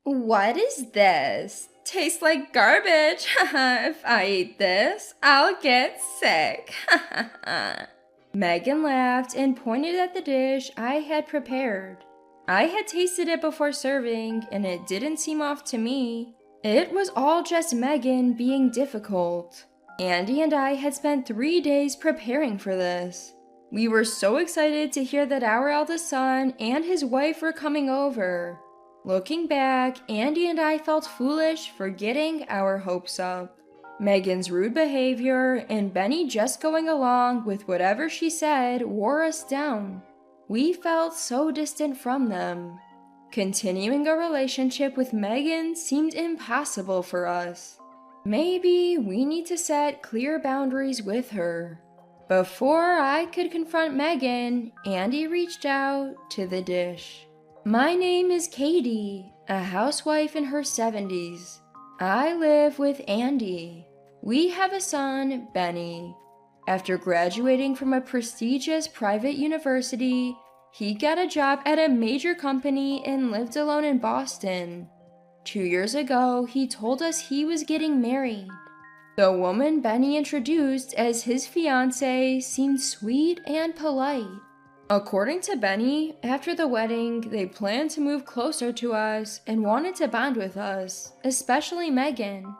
What is this? Tastes like garbage. If I eat this, I'll get sick. Megan laughed and pointed at the dish I had prepared. I had tasted it before serving, and it didn't seem off to me. It was all just Megan being difficult. Andy and I had spent 3 days preparing for this. We were so excited to hear that our eldest son and his wife were coming over. Looking back, Andy and I felt foolish for getting our hopes up. Megan's rude behavior and Benny just going along with whatever she said wore us down. We felt so distant from them. Continuing a relationship with Megan seemed impossible for us. Maybe we need to set clear boundaries with her. Before I could confront Megan, Andy reached out to the dish. My name is Katie, a housewife in her 70s. I live with Andy. We have a son, Benny. After graduating from a prestigious private university, he got a job at a major company and lived alone in Boston. 2 years ago, he told us he was getting married. The woman Benny introduced as his fiancée seemed sweet and polite. According to Benny, after the wedding, they planned to move closer to us and wanted to bond with us, especially Megan.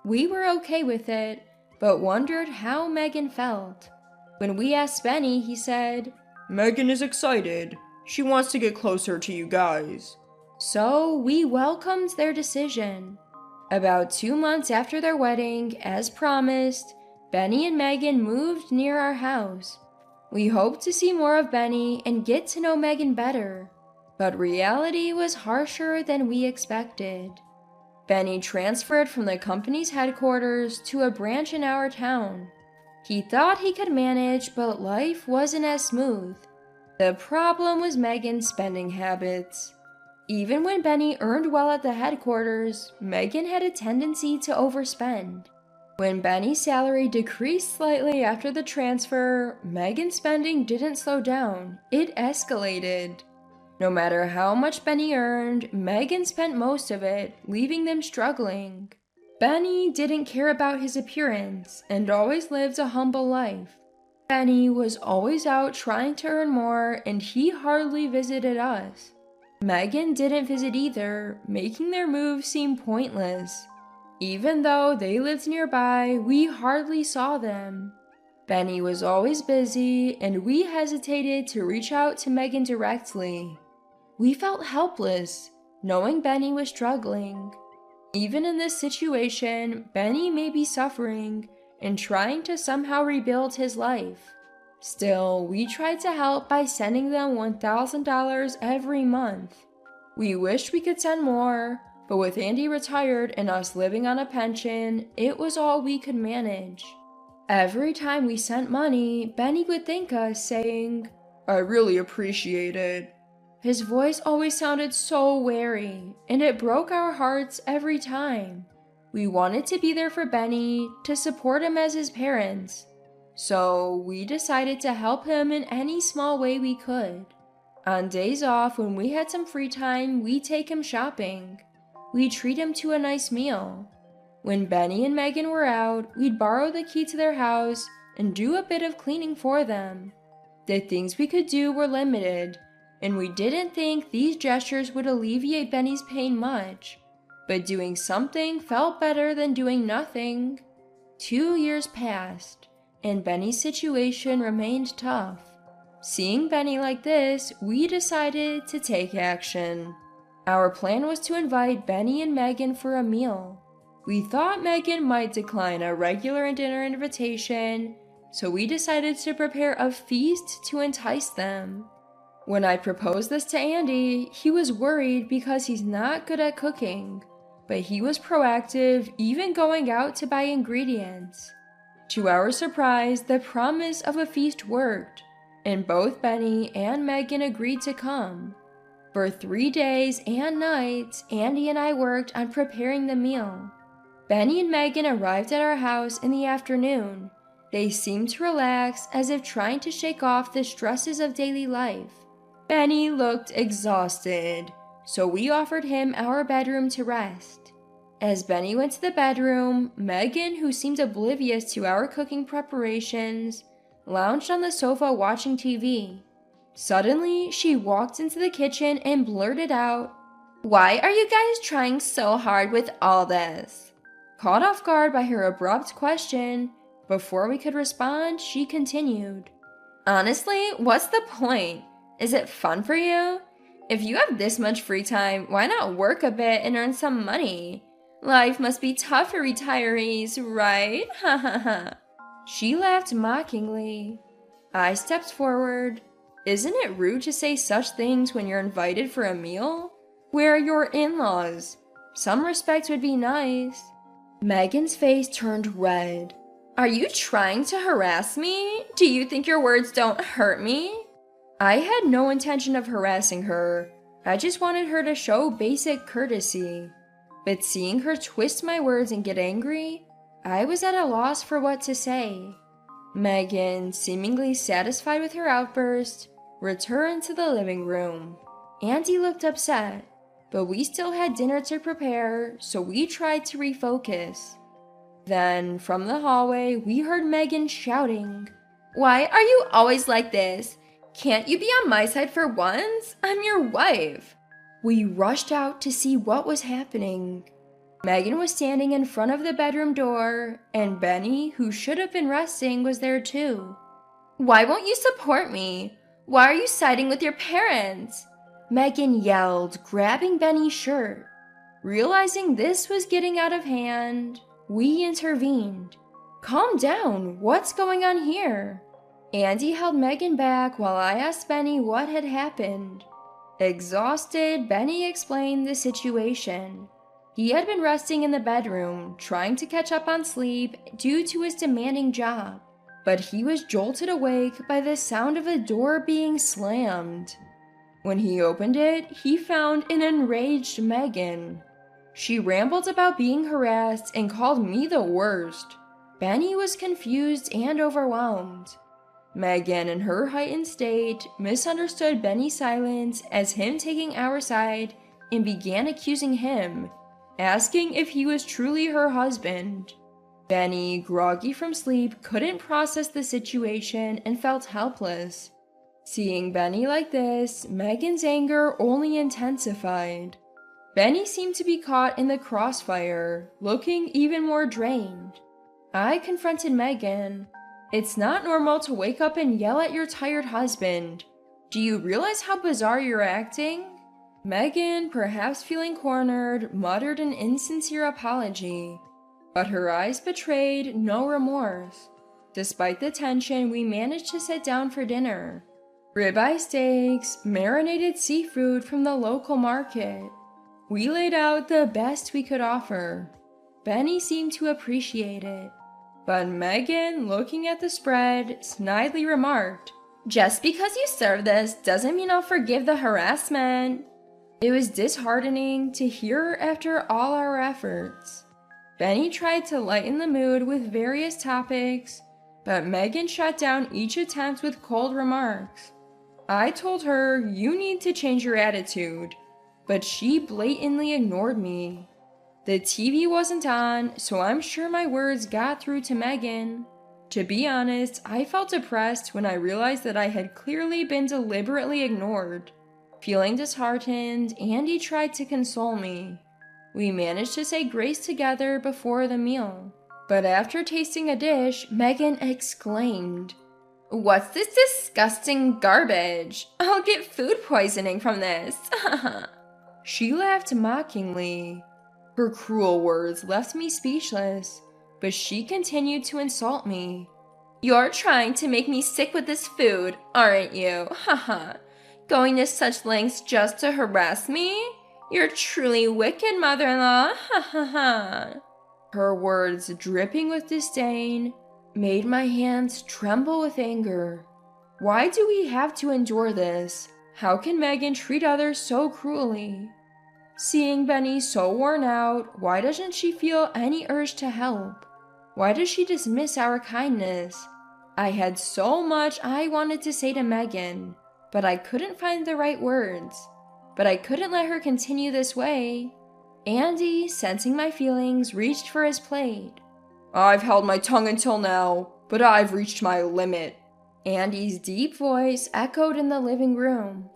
We were okay with it, but wondered how Megan felt. When we asked Benny, he said, Megan is excited. She wants to get closer to you guys. So we welcomed their decision. About 2 months after their wedding, as promised, Benny and Megan moved near our house. We hoped to see more of Benny and get to know Megan better, but reality was harsher than we expected. Benny transferred from the company's headquarters to a branch in our town. He thought he could manage, but life wasn't as smooth. The problem was Megan's spending habits. Even when Benny earned well at the headquarters, Megan had a tendency to overspend. When Benny's salary decreased slightly after the transfer, Megan's spending didn't slow down, it escalated. No matter how much Benny earned, Megan spent most of it, leaving them struggling. Benny didn't care about his appearance and always lived a humble life. Benny was always out trying to earn more, and he hardly visited us. Megan didn't visit either, making their move seem pointless. Even though they lived nearby, we hardly saw them. Benny was always busy, and we hesitated to reach out to Megan directly. We felt helpless, knowing Benny was struggling. Even in this situation, Benny may be suffering and trying to somehow rebuild his life. Still, we tried to help by sending them $1,000 every month. We wished we could send more, but with Andy retired and us living on a pension, it was all we could manage. Every time we sent money, Benny would thank us, saying, I really appreciate it. His voice always sounded so wary, and it broke our hearts every time. We wanted to be there for Benny, to support him as his parents. So we decided to help him in any small way we could. On days off, when we had some free time, we'd take him shopping. We'd treat him to a nice meal. When Benny and Megan were out, we'd borrow the key to their house and do a bit of cleaning for them. The things we could do were limited, and we didn't think these gestures would alleviate Benny's pain much. But doing something felt better than doing nothing. 2 years passed, and Benny's situation remained tough. Seeing Benny like this, we decided to take action. Our plan was to invite Benny and Megan for a meal. We thought Megan might decline a regular dinner invitation, so we decided to prepare a feast to entice them. When I proposed this to Andy, he was worried because he's not good at cooking, but he was proactive, even going out to buy ingredients. To our surprise, the promise of a feast worked, and both Benny and Megan agreed to come. For 3 days and nights, Andy and I worked on preparing the meal. Benny and Megan arrived at our house in the afternoon. They seemed to relax, as if trying to shake off the stresses of daily life. Benny looked exhausted. so we offered him our bedroom to rest. As Benny went to the bedroom, Megan, who seemed oblivious to our cooking preparations, lounged on the sofa watching TV. Suddenly, she walked into the kitchen and blurted out, "Why are you guys trying so hard with all this?" Caught off guard by her abrupt question, before we could respond, she continued, "Honestly, what's the point? Is it fun for you? If you have this much free time, why not work a bit and earn some money? Life must be tough for retirees, right? Ha ha ha." She laughed mockingly. I stepped forward. "Isn't it rude to say such things when you're invited for a meal? Where are your in-laws? Some respect would be nice." Megan's face turned red. "Are you trying to harass me? Do you think your words don't hurt me?" I had no intention of harassing her. I just wanted her to show basic courtesy. But seeing her twist my words and get angry, I was at a loss for what to say. Megan, seemingly satisfied with her outburst, returned to the living room. Auntie looked upset, but we still had dinner to prepare, so we tried to refocus. Then, from the hallway, we heard Megan shouting, "Why are you always like this? Can't you be on my side for once? I'm your wife." We rushed out to see what was happening. Megan was standing in front of the bedroom door, and Benny, who should have been resting, was there too. "Why won't you support me? Why are you siding with your parents?" Megan yelled, grabbing Benny's shirt. Realizing this was getting out of hand, we intervened. "Calm down, what's going on here?" Andy held Megan back while I asked Benny what had happened. Exhausted, Benny explained the situation. He had been resting in the bedroom, trying to catch up on sleep due to his demanding job, but he was jolted awake by the sound of a door being slammed. When he opened it, he found an enraged Megan. She rambled about being harassed and called me the worst. Benny was confused and overwhelmed. Megan, in her heightened state, misunderstood Benny's silence as him taking our side and began accusing him, asking if he was truly her husband. Benny, groggy from sleep, couldn't process the situation and felt helpless. Seeing Benny like this, Megan's anger only intensified. Benny seemed to be caught in the crossfire, looking even more drained. I confronted Megan. "It's not normal to wake up and yell at your tired husband. Do you realize how bizarre you're acting?" Megan, perhaps feeling cornered, muttered an insincere apology, but her eyes betrayed no remorse. Despite the tension, we managed to sit down for dinner. Ribeye steaks, marinated seafood from the local market. We laid out the best we could offer. Benny seemed to appreciate it. But Megan, looking at the spread, snidely remarked, "Just because you serve this doesn't mean I'll forgive the harassment." It was disheartening to hear after all our efforts. Benny tried to lighten the mood with various topics, but Megan shut down each attempt with cold remarks. I told her, "You need to change your attitude," but she blatantly ignored me. The TV wasn't on, so I'm sure my words got through to Megan. To be honest, I felt depressed when I realized that I had clearly been deliberately ignored. Feeling disheartened, Andy tried to console me. We managed to say grace together before the meal. But after tasting a dish, Megan exclaimed, "What's this disgusting garbage? I'll get food poisoning from this." She laughed mockingly. Her cruel words left me speechless, but she continued to insult me. "You're trying to make me sick with this food, aren't you? Haha. Going to such lengths just to harass me? You're truly wicked, mother-in-law. Ha ha ha." Her words, dripping with disdain, made my hands tremble with anger. Why do we have to endure this? How can Megan treat others so cruelly? Seeing Benny so worn out, why doesn't she feel any urge to help? Why does she dismiss our kindness? I had so much I wanted to say to Megan, but I couldn't find the right words. but I couldn't let her continue this way. Andy, sensing my feelings, reached for his plate. I've held my tongue until now, but I've reached my limit. Andy's deep voice echoed in the living room.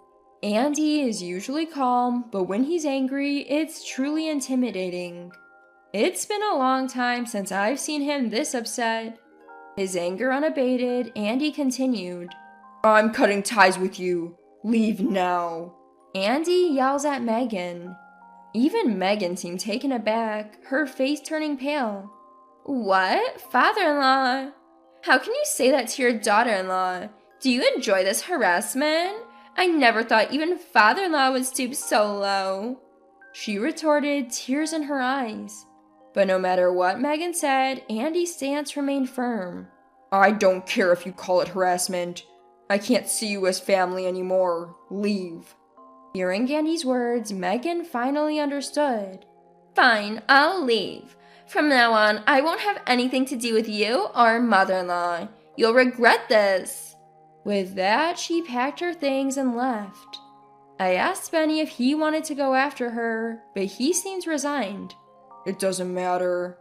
Andy is usually calm, but when he's angry, it's truly intimidating. It's been a long time since I've seen him this upset. His anger unabated, Andy continued. I'm cutting ties with you. Leave now. Andy yells at Megan. Even Megan seemed taken aback, her face turning pale. What? Father-in-law? How can you say that to your daughter-in-law? Do you enjoy this harassment? I never thought even father-in-law would stoop so low. She retorted, tears in her eyes. But no matter what Megan said, Andy's stance remained firm. I don't care if you call it harassment. I can't see you as family anymore. Leave. Hearing Andy's words, Megan finally understood. Fine, I'll leave. From now on, I won't have anything to do with you or mother-in-law. You'll regret this. With that, she packed her things and left. I asked Benny if he wanted to go after her, but he seemed resigned. It doesn't matter.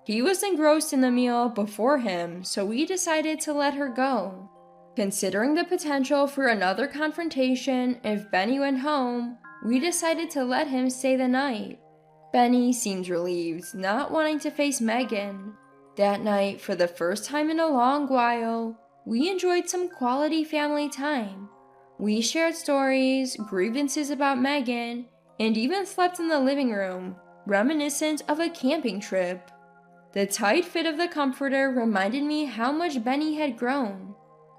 He was engrossed in the meal before him, so we decided to let her go. Considering the potential for another confrontation if Benny went home, we decided to let him stay the night. Benny seemed relieved, not wanting to face Megan. That night, for the first time in a long while, we enjoyed some quality family time. We shared stories, grievances about Megan, and even slept in the living room, reminiscent of a camping trip. The tight fit of the comforter reminded me how much Benny had grown,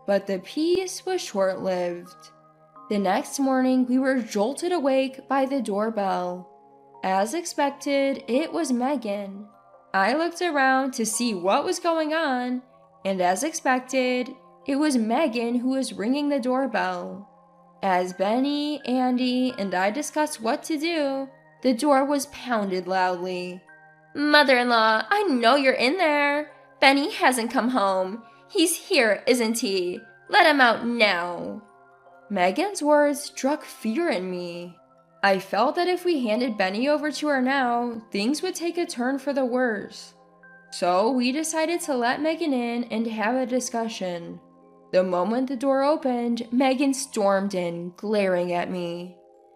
but the peace was short-lived. The next morning, we were jolted awake by the doorbell. As expected, it was Megan. I looked around to see what was going on, and as expected, it was Megan who was ringing the doorbell. As Benny, Andy, and I discussed what to do, the door was pounded loudly. Mother-in-law, I know you're in there. Benny hasn't come home. He's here, isn't he? Let him out now. Megan's words struck fear in me. I felt that if we handed Benny over to her now, things would take a turn for the worse. So we decided to let Megan in and have a discussion. The moment the door opened, Megan stormed in, glaring at me.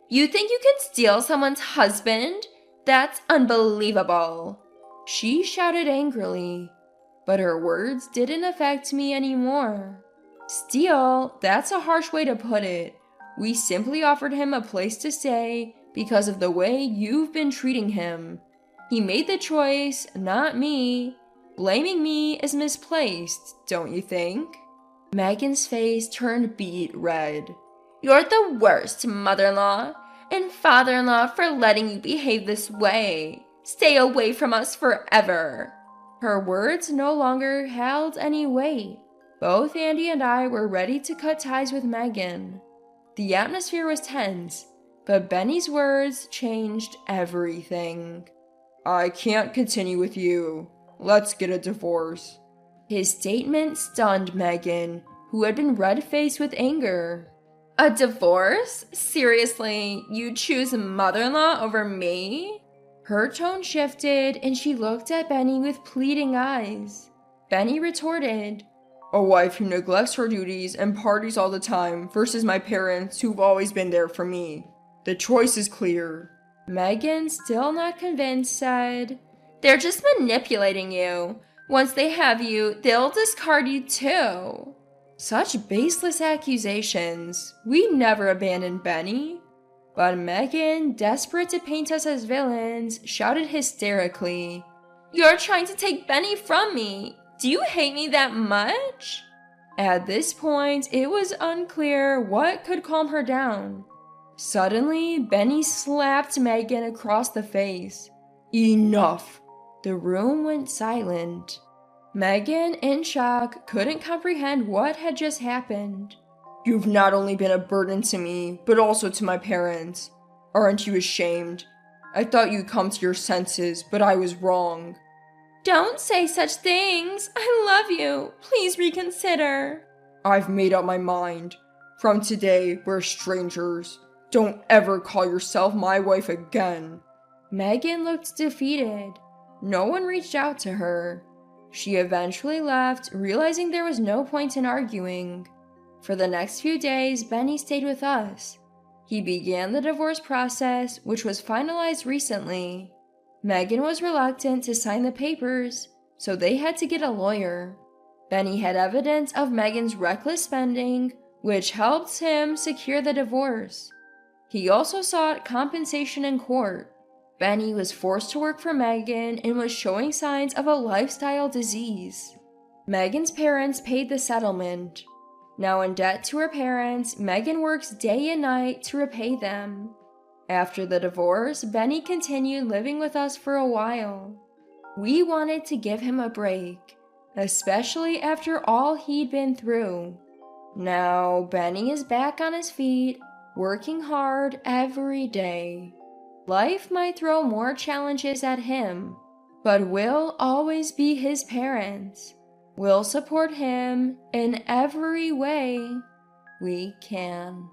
You think you can steal someone's husband? That's unbelievable. She shouted angrily, but her words didn't affect me anymore. Steal? That's a harsh way to put it. We simply offered him a place to stay because of the way you've been treating him. He made the choice, not me. Blaming me is misplaced, don't you think? Megan's face turned beet red. You're the worst, mother-in-law and father-in-law, for letting you behave this way. Stay away from us forever. Her words no longer held any weight. Both Andy and I were ready to cut ties with Megan. The atmosphere was tense, but Benny's words changed everything. I can't continue with you. Let's get a divorce. His statement stunned Megan, who had been red-faced with anger. A divorce? Seriously, you choose mother-in-law over me? Her tone shifted, and she looked at Benny with pleading eyes. Benny retorted, A wife who neglects her duties and parties all the time versus my parents who've always been there for me. The choice is clear. Megan, still not convinced, said, They're just manipulating you. Once they have you, they'll discard you too. Such baseless accusations. We never abandoned Benny. But Megan, desperate to paint us as villains, shouted hysterically, You're trying to take Benny from me. Do you hate me that much? At this point, it was unclear what could calm her down. Suddenly, Benny slapped Megan across the face. Enough! The room went silent. Megan, in shock, couldn't comprehend what had just happened. You've not only been a burden to me, but also to my parents. Aren't you ashamed? I thought you'd come to your senses, but I was wrong. Don't say such things. I love you. Please reconsider. I've made up my mind. From today, we're strangers. Don't ever call yourself my wife again. Megan looked defeated. No one reached out to her. She eventually left, realizing there was no point in arguing. For the next few days, Benny stayed with us. He began the divorce process, which was finalized recently. Megan was reluctant to sign the papers, so they had to get a lawyer. Benny had evidence of Megan's reckless spending, which helped him secure the divorce. He also sought compensation in court. Benny was forced to work for Megan and was showing signs of a lifestyle disease. Megan's parents paid the settlement. Now in debt to her parents, Megan works day and night to repay them. After the divorce, Benny continued living with us for a while. We wanted to give him a break, especially after all he'd been through. Now, Benny is back on his feet, working hard every day. Life might throw more challenges at him, but we'll always be his parents. We'll support him in every way we can.